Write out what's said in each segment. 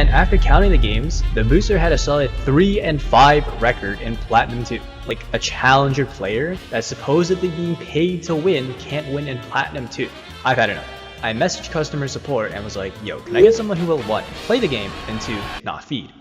And after counting the games, the booster had a solid 3-5 record in Platinum 2. Like, a challenger player that's supposedly being paid to win can't win in Platinum 2. I've had enough. I messaged customer support and was like, yo, can I get someone who will 1, play the game, and 2, not feed?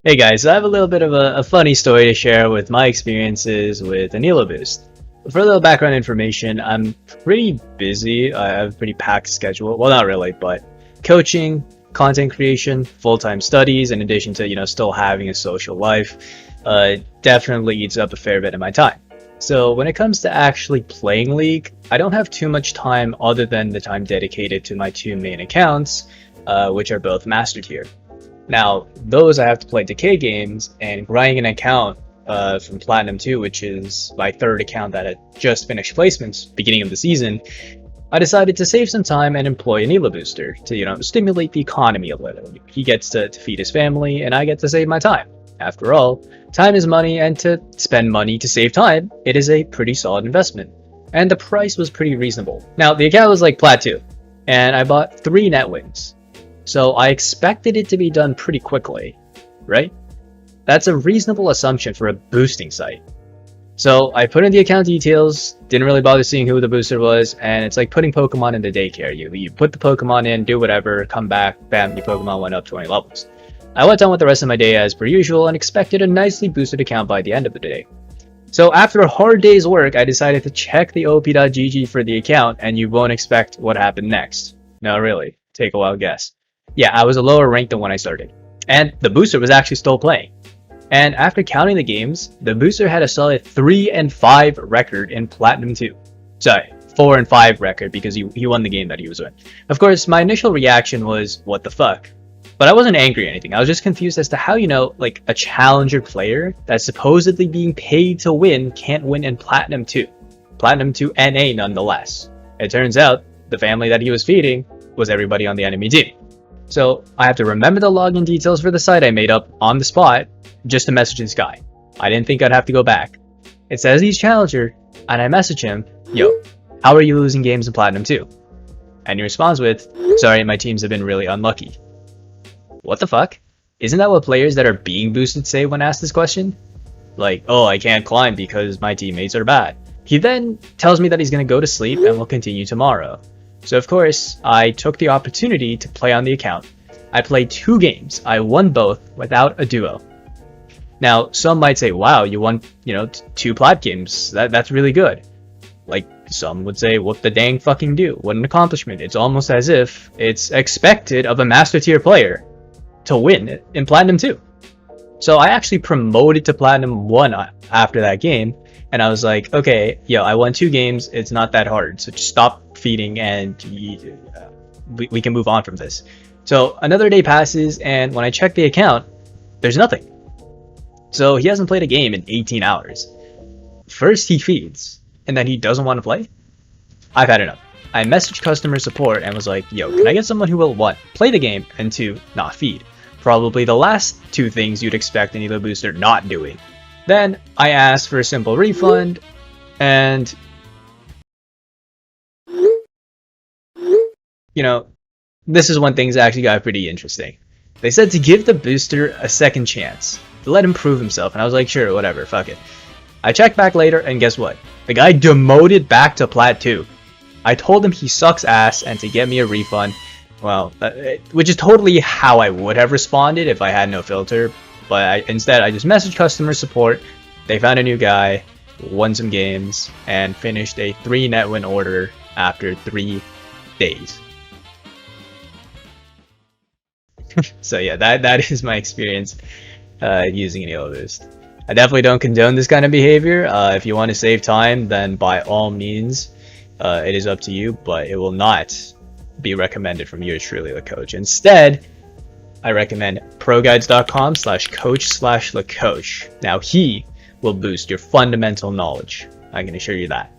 Hey guys, I have a little bit of a funny story to share with my experiences with an Elo boost. For a little background information, I'm pretty busy. I have a pretty packed schedule. Well, not really, but coaching, content creation, full-time studies, in addition to, still having a social life, definitely eats up a fair bit of my time. So when it comes to actually playing League, I don't have too much time other than the time dedicated to my 2 main accounts, which are both Master Tier. Now, those I have to play decay games, and grinding an account from Platinum 2, which is my 3rd account that had just finished placements beginning of the season, I decided to save some time and employ an Elo booster to, stimulate the economy a little. He gets to feed his family, and I get to save my time. After all, time is money, and to spend money to save time, it is a pretty solid investment. And the price was pretty reasonable. Now, the account was like Plat 2, and I bought 3 net wins. So I expected it to be done pretty quickly, right? That's a reasonable assumption for a boosting site. So I put in the account details, didn't really bother seeing who the booster was, and it's like putting Pokemon in the daycare. You put the Pokemon in, do whatever, come back, bam, your Pokemon went up 20 levels. I went on with the rest of my day as per usual and expected a nicely boosted account by the end of the day. So after a hard day's work, I decided to check the op.gg for the account, and you won't expect what happened next. No, really. Take a wild guess. Yeah, I was a lower rank than when I started. And the booster was actually still playing. And after counting the games, the booster had a solid 3-5 record in Platinum 2. Sorry, 4-5 record because he won the game that he was in. Of course, my initial reaction was, what the fuck? But I wasn't angry or anything. I was just confused as to how, like a challenger player that's supposedly being paid to win can't win in Platinum 2. Platinum 2 NA nonetheless. It turns out the family that he was feeding was everybody on the enemy team. So I have to remember the login details for the site I made up on the spot just to message this guy. I didn't think I'd have to go back. It says he's challenger, and I message him, yo, how are you losing games in Platinum 2? And he responds with, sorry, my teams have been really unlucky. What the fuck? Isn't that what players that are being boosted say when asked this question? Like, oh, I can't climb because my teammates are bad. He then tells me that he's gonna go to sleep and will continue tomorrow. So of course, I took the opportunity to play on the account. I played 2 games. I won both without a duo. Now, some might say, wow, you won, 2 plat games. That's really good. Like, some would say, what the dang fucking do? What an accomplishment. It's almost as if it's expected of a Master Tier player to win in Platinum 2. So I actually promoted to Platinum 1 after that game. And I was like, okay, I won 2 games. It's not that hard. So just stop feeding and we can move on from this. So another day passes, and when I check the account, there's nothing. So he hasn't played a game in 18 hours. First he feeds, and then he doesn't want to play? I've had enough. I messaged customer support and was like, yo, can I get someone who will 1, play the game, and 2, not feed? Probably the last 2 things you'd expect an Elo booster not doing. Then I asked for a simple refund, and this is when things actually got pretty interesting. They said to give the booster a second chance, to let him prove himself, and I was like, sure, whatever, fuck it. I checked back later, and guess what? The guy demoted back to Plat 2. I told him he sucks ass and to get me a refund, well, which is totally how I would have responded if I had no filter, but instead I just messaged customer support. They found a new guy, won some games, and finished a 3 net win order after 3 days. So yeah, that is my experience using an Elo boost. I definitely don't condone this kind of behavior. If you want to save time, then by all means, it is up to you, but it will not be recommended from yours truly, LeCoach. Instead, I recommend proguides.com/coach/LeCoach. Now he will boost your fundamental knowledge. I can assure you that.